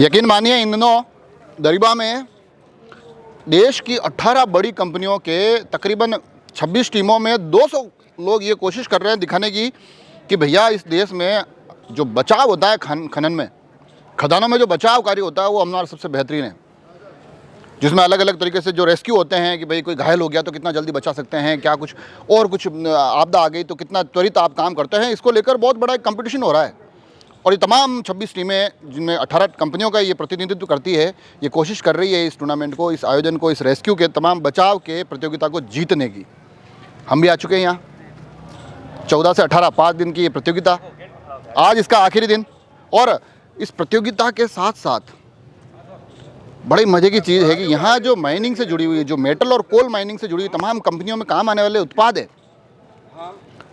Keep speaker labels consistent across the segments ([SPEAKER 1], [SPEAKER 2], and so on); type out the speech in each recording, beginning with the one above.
[SPEAKER 1] यकीन मानिए इन दिनों दरिबा में देश की 18 बड़ी कंपनियों के तकरीबन 26 टीमों में 200 लोग ये कोशिश कर रहे हैं दिखाने की कि भैया इस देश में जो बचाव होता है खनन में, खदानों में जो बचाव कार्य होता है वो हमारा सबसे बेहतरीन है, जिसमें अलग अलग तरीके से जो रेस्क्यू होते हैं कि भाई कोई घायल हो गया तो कितना जल्दी बचा सकते हैं, क्या कुछ और कुछ आपदा आ गई तो कितना त्वरित आप काम करते हैं। इसको लेकर बहुत बड़ा एक कंपटीशन हो रहा है और ये तमाम 26 टीमें जिनमें 18 कंपनियों का ये प्रतिनिधित्व करती है, ये कोशिश कर रही है इस टूर्नामेंट को, इस आयोजन को, इस रेस्क्यू के तमाम बचाव के प्रतियोगिता को जीतने की। हम भी आ चुके हैं यहाँ 14 से 18 5 दिन की ये प्रतियोगिता, आज इसका आखिरी दिन। और इस प्रतियोगिता के साथ साथ बड़ी मज़े की चीज़ है कि यहाँ जो माइनिंग से जुड़ी हुई, जो मेटल और कोल माइनिंग से जुड़ी हुई तमाम कंपनियों में काम आने वाले उत्पाद है,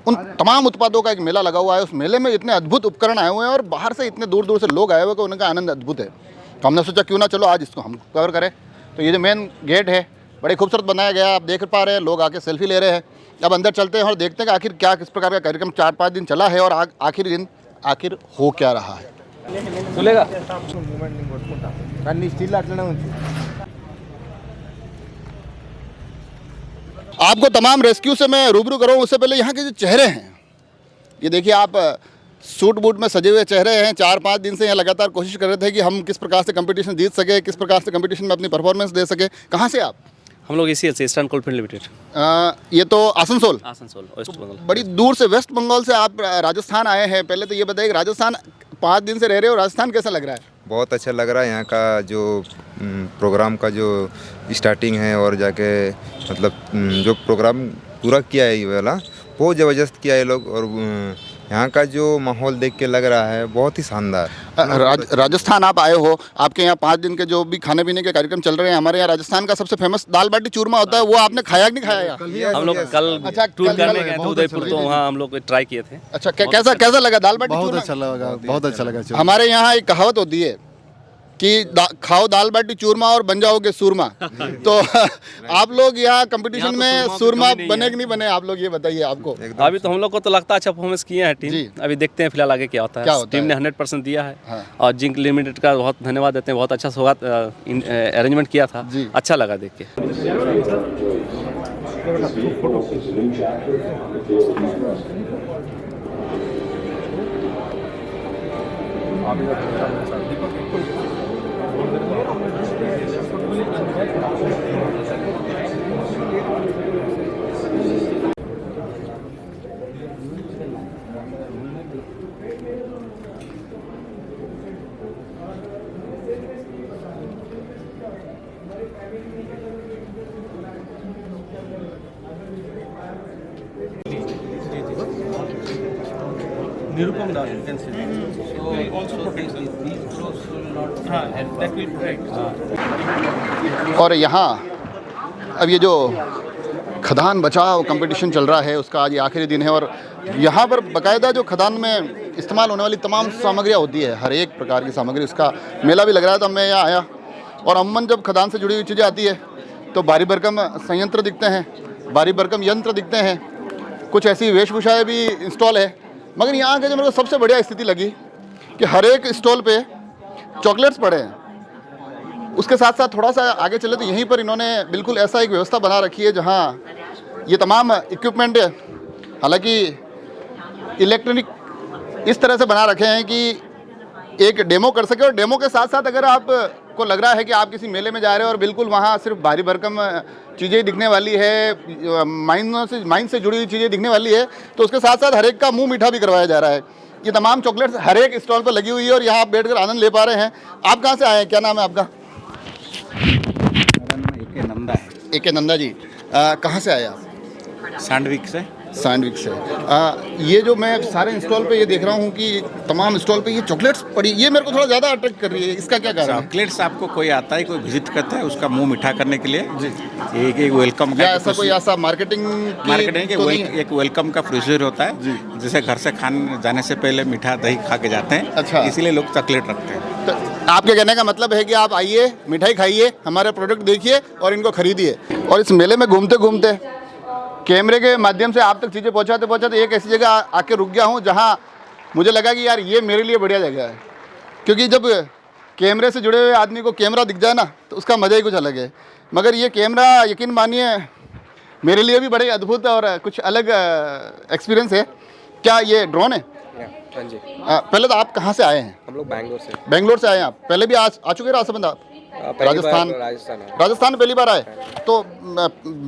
[SPEAKER 1] उन तमाम उत्पादों का एक मेला लगा हुआ है। उस मेले में इतने अद्भुत उपकरण आए हुए हैं और बाहर से इतने दूर दूर से लोग आए हुए हैं कि उनका आनंद अद्भुत है। तो हमने सोचा क्यों ना चलो आज इसको हम कवर करें। तो ये जो मेन गेट है बड़े खूबसूरत बनाया गया, आप देख पा रहे हैं, लोग आके सेल्फी ले रहे हैं। अब अंदर चलते हैं और देखते हैं कि आखिर क्या किस प्रकार का कार्यक्रम 4-5 दिन चला है और आखिरी दिन आखिर हो क्या रहा है। आपको तमाम रेस्क्यू से मैं रूबरू करूँ उससे पहले यहाँ के जो चेहरे हैं, ये देखिए, आप सूट बूट में सजे हुए चेहरे हैं। 4-5 दिन से यहाँ लगातार कोशिश कर रहे थे कि हम किस प्रकार से कंपटीशन जीत सके, किस प्रकार से कंपटीशन में अपनी परफॉर्मेंस दे सके। कहाँ से आप?
[SPEAKER 2] हम लोग इसी से ईस्टर्न कोलफील्ड लिमिटेड।
[SPEAKER 1] ये तो आसनसोल
[SPEAKER 2] वेस्ट बंगाल।
[SPEAKER 1] बड़ी दूर से वेस्ट बंगाल से आप राजस्थान आए हैं। पहले तो ये बताइए कि राजस्थान 5 दिन से रह रहे हो, राजस्थान कैसा लग रहा है?
[SPEAKER 3] बहुत अच्छा लग रहा है। यहाँ का जो प्रोग्राम का जो स्टार्टिंग है और जाके मतलब जो प्रोग्राम पूरा किया है ये वाला, बहुत ज़बरदस्त किया है लोग। और यहाँ का जो माहौल देख के लग रहा है बहुत ही शानदार।
[SPEAKER 1] राजस्थान आप आए हो, आपके यहाँ 5 दिन के जो भी खाने पीने के कार्यक्रम चल रहे हैं, हमारे यहाँ राजस्थान का सबसे फेमस दाल बाटी चूरमा होता है, वो आपने खाया कि नहीं खाया?
[SPEAKER 2] हम लोग कल टूर करने गए थे उदयपुर, तो वहाँ हम लोग ट्राई किए थे।
[SPEAKER 1] अच्छा, कैसा लगा दाल बाटी?
[SPEAKER 4] बहुत अच्छा लगा, बहुत अच्छा लगा।
[SPEAKER 1] हमारे यहाँ एक कहावत होती है कि खाओ दाल बाटी चूरमा और बन जाओगे सूरमा। तो आप लोग यहाँ कंपटीशन में सूरमा बने कि नहीं बने, आप लोग ये बताइए। आपको
[SPEAKER 2] अभी तो हम लोग को तो लगता है अच्छा परफॉर्मेंस किए हैं टीम। अभी देखते हैं फिलहाल आगे क्या होता है। टीम ने 100% दिया है। हाँ। और जिंक लिमिटेड का बहुत धन्यवाद देते हैं, बहुत अच्छा सौगात अरेंजमेंट किया था, अच्छा लगा देख के।
[SPEAKER 5] Nirupam down, you can see. So it also protects these flows will not, and that will protect.
[SPEAKER 1] और यहाँ अब ये जो खदान बचाव कंपटीशन चल रहा है उसका आज ये आखिरी दिन है और यहाँ पर बाकायदा जो खदान में इस्तेमाल होने वाली तमाम सामग्रियाँ होती है, हर एक प्रकार की सामग्री, उसका मेला भी लग रहा था। मैं यहाँ आया और अमूमन जब खदान से जुड़ी हुई चीज़ें आती है तो भारी भरकम संयंत्र दिखते हैं, भारी भरकम यंत्र दिखते हैं, कुछ ऐसी वेशभूषाएँ भी इंस्टॉल है। मगर यहाँ के जो मेरे को सबसे बढ़िया स्थिति लगी कि हर एक स्टॉल पे चॉकलेट्स पड़े हैं। उसके साथ साथ थोड़ा सा आगे चले तो यहीं पर इन्होंने बिल्कुल ऐसा एक व्यवस्था बना रखी है जहाँ ये तमाम इक्विपमेंट है, हालांकि इलेक्ट्रॉनिक इस तरह से बना रखे हैं कि एक डेमो कर सके। और डेमो के साथ साथ अगर आपको लग रहा है कि आप किसी मेले में जा रहे हो और बिल्कुल वहाँ सिर्फ भारी भरकम चीज़ें दिखने वाली है, माइन से जुड़ी हुई चीज़ें दिखने वाली है, तो उसके साथ साथ हर एक का मुंह मीठा भी करवाया जा रहा है। ये तमाम चॉकलेट्स हर एक स्टॉल पर लगी हुई है और यहाँ आप बैठकर आनंद ले पा रहे हैं। आप कहाँ से आए हैं, क्या नाम है आपका?
[SPEAKER 6] एके नंदा है।
[SPEAKER 1] एके नंदा जी, कहाँ से आए आप?
[SPEAKER 6] सैंडविक से।
[SPEAKER 1] सैंडविच से। ये जो मैं सारे स्टॉल पे ये देख रहा हूँ कि तमाम स्टॉल पे ये चॉकलेट्स पड़ी, ये मेरे को थोड़ा ज़्यादा अट्रैक्ट कर रही है, इसका क्या कारण है?
[SPEAKER 6] चॉकलेट्स आपको कोई आता है, कोई विजिट करता है, उसका मुंह मीठा करने के लिए एक वेलकम का,
[SPEAKER 1] ऐसा कोई ऐसा मार्केटिंग
[SPEAKER 6] तो एक वेलकम का प्रोसीजर होता है, जैसे घर से खाने जाने से पहले मीठा दही खा के जाते हैं।
[SPEAKER 1] अच्छा,
[SPEAKER 6] इसीलिए लोग चॉकलेट रखते हैं।
[SPEAKER 1] तो आपके कहने का मतलब है कि आप आइए, मिठाई खाइए, हमारे प्रोडक्ट देखिए और इनको खरीदिए। और इस मेले में घूमते घूमते कैमरे के माध्यम से आप तक चीज़ें पहुंचाते पहुंचाते एक ऐसी जगह आके रुक गया हूं जहां मुझे लगा कि यार ये मेरे लिए बढ़िया जगह है, क्योंकि जब कैमरे से जुड़े हुए आदमी को कैमरा दिख जाए ना तो उसका मज़ा ही कुछ अलग है। मगर ये कैमरा यकीन मानिए मेरे लिए भी बड़े अद्भुत और कुछ अलग एक्सपीरियंस है। क्या ये ड्रोन है?
[SPEAKER 7] हाँ जी।
[SPEAKER 1] पहले तो आप कहाँ से आए हैं?
[SPEAKER 7] हम लोग बैंगलोर से।
[SPEAKER 1] बेंगलोर से आए हैं आप? पहले भी आ चुके हैं राजसमंद आप? राजस्थान राजस्थान पहली बार आए। तो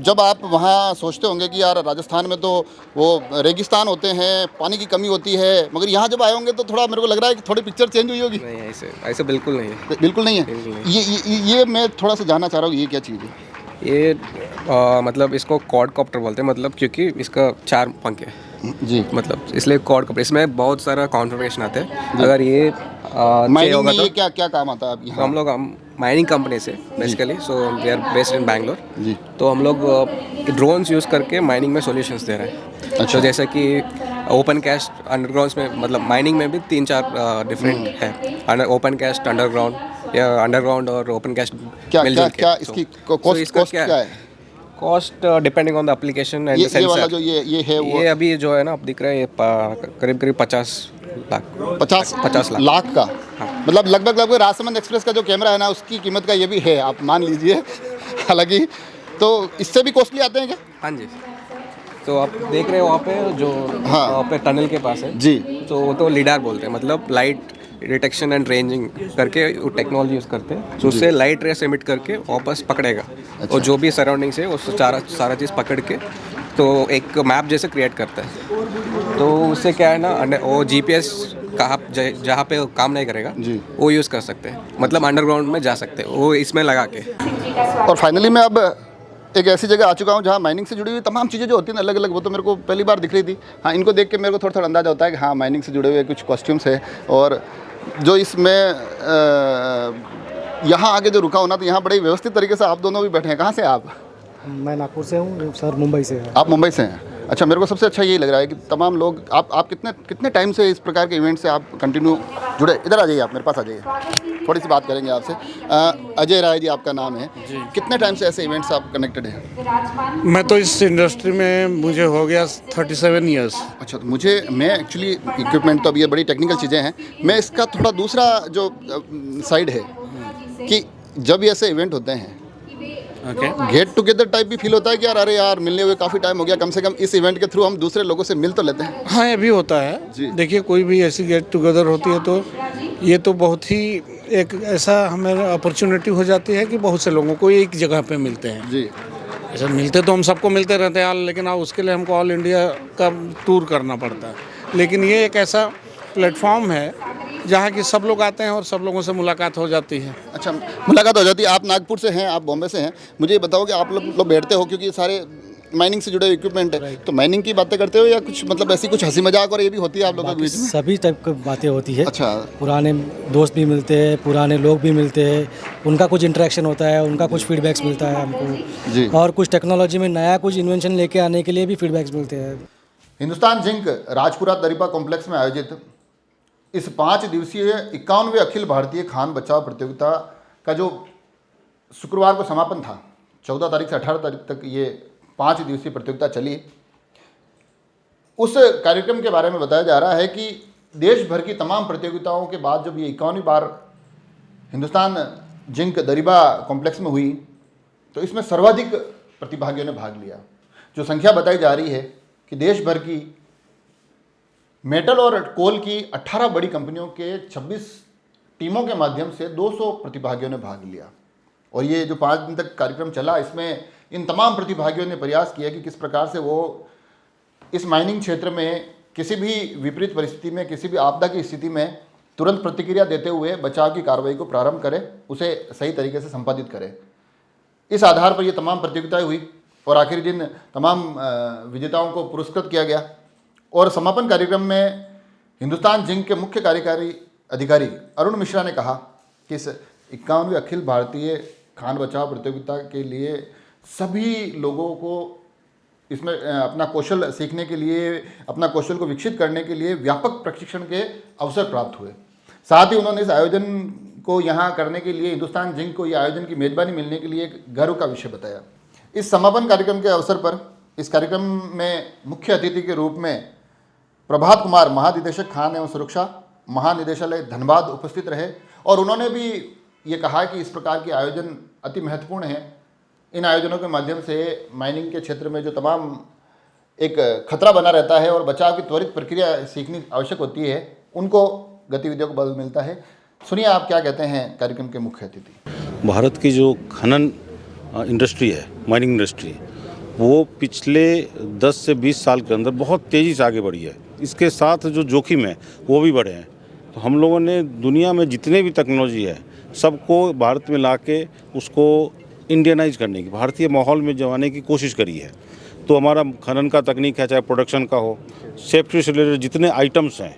[SPEAKER 1] जब आप वहाँ सोचते होंगे कि यार राजस्थान में तो वो रेगिस्तान होते हैं, पानी की कमी होती है, मगर यहाँ जब आए होंगे तो थोड़ा मेरे को लग रहा है कि थोड़ी पिक्चर चेंज हुई होगी।
[SPEAKER 7] नहीं, ऐसे बिल्कुल नहीं है।
[SPEAKER 1] बिल्कुल नहीं है। ये मैं थोड़ा सा जानना चाह रहा हूँ, ये क्या चीज़ है?
[SPEAKER 7] ये मतलब इसको क्वाड कॉप्टर बोलते हैं, मतलब क्योंकि इसका 4 पंख है
[SPEAKER 1] जी,
[SPEAKER 7] मतलब इसलिए क्वाड कॉप्टर। इसमें बहुत सारा कॉन्फ़िगरेशन आते हैं। अगर ये
[SPEAKER 1] माइनिंग में ये क्या क्या काम आता है आप यहाँ?
[SPEAKER 7] हम लोग माइनिंग कंपनी से basically, so we are based in Bangalore ji. तो हम लोग ड्रोन्स यूज़ करके माइनिंग में सॉल्यूशंस दे रहे हैं। अच्छा। तो जैसे कि ओपन कास्ट अंडरग्राउंड्स में, मतलब माइनिंग में भी 3-4 डिफरेंट है, ओपन कास्ट, अंडरग्राउंड या अंडरग्राउंड और ओपन कास्ट।
[SPEAKER 1] क्या इसकी कॉस्ट क्या है?
[SPEAKER 7] Cost depending on the application and
[SPEAKER 1] ये वाला जो ये है वो
[SPEAKER 7] ये अभी जो है ना, आप दिख रहा है, ये करीब 50
[SPEAKER 1] लाख का। हाँ। मतलब लगभग राजसमंद एक्सप्रेस का जो कैमरा है ना उसकी कीमत का ये भी है, आप मान लीजिए। हालांकि तो इससे भी कॉस्टली आते हैं क्या?
[SPEAKER 7] हाँ जी। तो आप देख रहे हो वहाँ पे जो, हाँ, वहाँ पे टनल के पास है
[SPEAKER 1] जी,
[SPEAKER 7] तो वो तो लिडार बोलते हैं, मतलब लाइट डिटेक्शन एंड रेंजिंग करके वो टेक्नोलॉजी यूज़ करते हैं, तो उससे लाइट रेस एमिट करके वापस पकड़ेगा। अच्छा। और जो भी सराउंडिंग से वो सारा चीज़ पकड़ के तो एक मैप जैसे क्रिएट करता है। तो उससे क्या है ना, वो GPS कहाँ जहाँ पे काम नहीं करेगा जी, वो यूज़ कर सकते हैं, मतलब अंडरग्राउंड में जा सकते हैं वो इसमें लगा के।
[SPEAKER 1] और फाइनली मैं अब एक ऐसी जगह आ चुका हूँ जहाँ माइनिंग से जुड़ी हुई तमाम चीज़ें जो होती हैं अलग अलग, वो तो मेरे को पहली बार दिख रही थी। हाँ, इनको देख के मेरे को थोड़ा थोड़ा अंदाजा होता है कि हाँ माइनिंग से जुड़े हुए कुछ कॉस्ट्यूम्स है। और जो इसमें यहाँ आगे जो रुका होना, तो यहाँ बड़े व्यवस्थित तरीके से आप दोनों भी बैठे हैं। कहाँ से आप?
[SPEAKER 8] मैं नागपुर से हूँ सर, मुंबई से है।
[SPEAKER 1] आप मुंबई से हैं? अच्छा, मेरे को सबसे अच्छा यही लग रहा है कि तमाम लोग आप कितने टाइम से इस प्रकार के इवेंट से आप कंटिन्यू जुड़े? इधर आ जाइए, आप मेरे पास आ जाइए, थोड़ी सी बात करेंगे आपसे। अजय राय जी आपका नाम है जी। कितने टाइम से ऐसे इवेंट्स आप कनेक्टेड हैं?
[SPEAKER 9] मैं तो इस इंडस्ट्री में मुझे हो गया 37 ईयर्स।
[SPEAKER 1] अच्छा, तो मैं एक्चुअली इक्विपमेंट तो अब ये बड़ी टेक्निकल चीज़ें हैं, मैं इसका थोड़ा दूसरा जो साइड है कि जब ऐसे इवेंट होते हैं गेट टुगेदर टाइप भी फील होता है कि यार अरे यार मिलने हुए काफ़ी टाइम हो गया, कम से कम इस इवेंट के थ्रू हम दूसरे लोगों से मिल तो लेते हैं।
[SPEAKER 9] हाँ, ये भी होता है। देखिए, कोई भी ऐसी गेट टुगेदर होती है तो ये तो बहुत ही एक ऐसा हमें अपॉर्चुनिटी हो जाती है कि बहुत से लोगों को एक जगह पे मिलते हैं जी। ऐसे मिलते तो हम सबको मिलते रहते हैं, लेकिन उसके लिए हमको ऑल इंडिया का टूर करना पड़ता है। लेकिन ये एक ऐसा प्लेटफॉर्म है जहाँ की सब लोग आते हैं और सब लोगों से मुलाकात हो जाती है।
[SPEAKER 1] अच्छा, मुलाकात हो जाती है। आप नागपुर से हैं, आप बॉम्बे से हैं, मुझे ये बताओ कि आप लोग बैठते हो क्योंकि सारे माइनिंग से जुड़े इक्विपमेंट है, तो माइनिंग की बातें करते हो या कुछ मतलब ऐसी कुछ हंसी मजाक और ये भी होती है आप लोगों के बीच में?
[SPEAKER 8] सभी टाइप की बातें होती है।
[SPEAKER 1] अच्छा।
[SPEAKER 8] पुराने दोस्त भी मिलते हैं, पुराने लोग भी मिलते हैं, उनका कुछ इंटरेक्शन होता है, उनका कुछ फीडबैक्स मिलता है हमको जी। और कुछ टेक्नोलॉजी में नया कुछ इन्वेंशन लेके आने के लिए भी फीडबैक्स मिलते हैं।
[SPEAKER 1] हिंदुस्तान जिंक राजपुरा दरीपा कॉम्प्लेक्स में आयोजित इस 5 दिवसीय 51वें अखिल भारतीय खान बचाव प्रतियोगिता का जो शुक्रवार को समापन था, 14 तारीख से 18 तारीख तक ये 5 दिवसीय प्रतियोगिता चली। उस कार्यक्रम के बारे में बताया जा रहा है कि देश भर की तमाम प्रतियोगिताओं के बाद जब ये 51वीं बार हिंदुस्तान जिंक दरीबा कॉम्प्लेक्स में हुई तो इसमें सर्वाधिक प्रतिभागियों ने भाग लिया। जो संख्या बताई जा रही है कि देश भर की मेटल और कोल की 18 बड़ी कंपनियों के 26 टीमों के माध्यम से 200 प्रतिभागियों ने भाग लिया। और ये जो 5 दिन तक कार्यक्रम चला, इसमें इन तमाम प्रतिभागियों ने प्रयास किया कि किस प्रकार से वो इस माइनिंग क्षेत्र में किसी भी विपरीत परिस्थिति में, किसी भी आपदा की स्थिति में तुरंत प्रतिक्रिया देते हुए बचाव की कार्रवाई को प्रारंभ करें, उसे सही तरीके से संपादित करें। इस आधार पर ये तमाम प्रतियोगिताएं हुई और आखिरी दिन तमाम विजेताओं को पुरस्कृत किया गया। और समापन कार्यक्रम में हिंदुस्तान जिंक के मुख्य कार्यकारी अधिकारी अरुण मिश्रा ने कहा कि इस 51वें अखिल भारतीय खान बचाव प्रतियोगिता के लिए सभी लोगों को इसमें अपना कौशल सीखने के लिए, अपना कौशल को विकसित करने के लिए व्यापक प्रशिक्षण के अवसर प्राप्त हुए। साथ ही उन्होंने इस आयोजन को यहाँ करने के लिए, हिंदुस्तान जिंक को ये आयोजन की मेज़बानी मिलने के लिए एक गर्व का विषय बताया। इस समापन कार्यक्रम के अवसर पर इस कार्यक्रम में मुख्य अतिथि के रूप में प्रभात कुमार, महानिदेशक खान एवं सुरक्षा, महानिदेशालय धनबाद उपस्थित रहे और उन्होंने भी ये कहा कि इस प्रकार के आयोजन अति महत्वपूर्ण हैं। इन आयोजनों के माध्यम से माइनिंग के क्षेत्र में जो तमाम एक खतरा बना रहता है और बचाव की त्वरित प्रक्रिया सीखनी आवश्यक होती है, उनको गतिविधियों को बल मिलता है। सुनिए आप क्या कहते हैं कार्यक्रम के मुख्य अतिथि।
[SPEAKER 10] भारत की जो खनन इंडस्ट्री है, माइनिंग इंडस्ट्री, वो पिछले 10 से 20 साल के अंदर बहुत तेज़ी से आगे बढ़ी है। इसके साथ जो जोखिम है वो भी बढ़े हैं। तो हम लोगों ने दुनिया में जितने भी टेक्नोलॉजी है सबको भारत में लाके उसको इंडियनाइज करने की, भारतीय माहौल में जमाने की कोशिश करी है। तो हमारा खनन का तकनीक है, चाहे प्रोडक्शन का हो, सेफ्टी से रिलेटेड जितने आइटम्स हैं,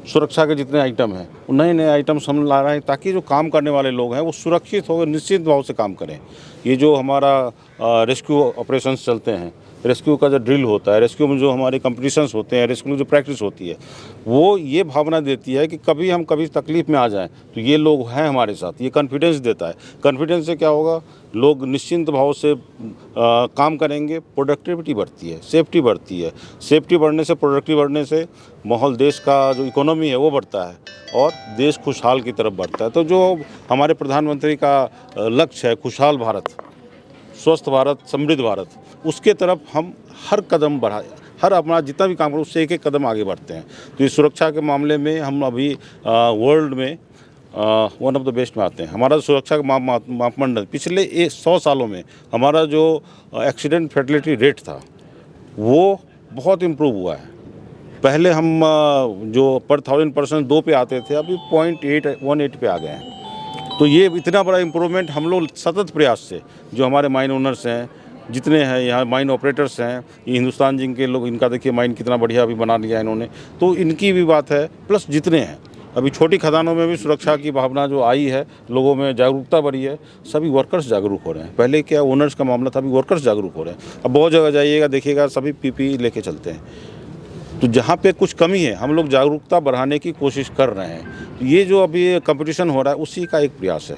[SPEAKER 10] सुरक्षा के जितने आइटम हैं, नए नए आइटम्स हम ला रहे हैं ताकि जो काम करने वाले लोग हैं वो सुरक्षित होकर निश्चित भाव से काम करें। ये जो हमारा रेस्क्यू ऑपरेशंस चलते हैं, रेस्क्यू का जो ड्रिल होता है, रेस्क्यू में जो हमारे कंपटीशंस होते हैं, रेस्क्यू में जो प्रैक्टिस होती है, वो ये भावना देती है कि कभी तकलीफ में आ जाएं तो ये लोग हैं हमारे साथ। ये कॉन्फिडेंस देता है। कॉन्फिडेंस से क्या होगा, लोग निश्चिंत भाव से काम करेंगे, प्रोडक्टिविटी बढ़ती है, सेफ्टी बढ़ती है। सेफ्टी बढ़ने से, प्रोडक्टिविटी बढ़ने से माहौल, देश का जो इकोनॉमी है वो बढ़ता है और देश खुशहाल की तरफ बढ़ता है। तो जो हमारे प्रधानमंत्री का लक्ष्य है, खुशहाल भारत, स्वस्थ भारत, समृद्ध भारत, उसके तरफ हम हर कदम बढ़ाए, हर अपना जितना भी काम करें उससे एक एक कदम आगे बढ़ते हैं। तो इस सुरक्षा के मामले में हम अभी वर्ल्ड में वन ऑफ द बेस्ट में आते हैं। हमारा सुरक्षा का मापदंड पिछले 100 सालों में हमारा जो एक्सीडेंट फैटेलिटी रेट था वो बहुत इम्प्रूव हुआ है। पहले हम जो पर 1000 पर्सन 2 पे आते थे, अभी 0.818 पे आ गए हैं। तो ये इतना बड़ा इम्प्रूवमेंट हम लोग सतत प्रयास से, जो हमारे माइन ओनर्स हैं, जितने हैं यहाँ माइन ऑपरेटर्स हैं, ये हिंदुस्तान जिंक के लोग, इनका देखिए माइन कितना बढ़िया अभी बना लिया इन्होंने, तो इनकी भी बात है। प्लस जितने हैं अभी छोटी खदानों में भी सुरक्षा की भावना जो आई है, लोगों में जागरूकता बढ़ी है, सभी वर्कर्स जागरूक हो रहे हैं। पहले क्या ओनर्स का मामला था, अभी वर्कर्स जागरूक हो रहे हैं। अब बहुत जगह जाइएगा, देखिएगा सभी PPE लेके चलते हैं। तो जहाँ पे कुछ कमी है हम लोग जागरूकता बढ़ाने की कोशिश कर रहे हैं। ये जो अभी कंपटीशन हो रहा है उसी का एक प्रयास है।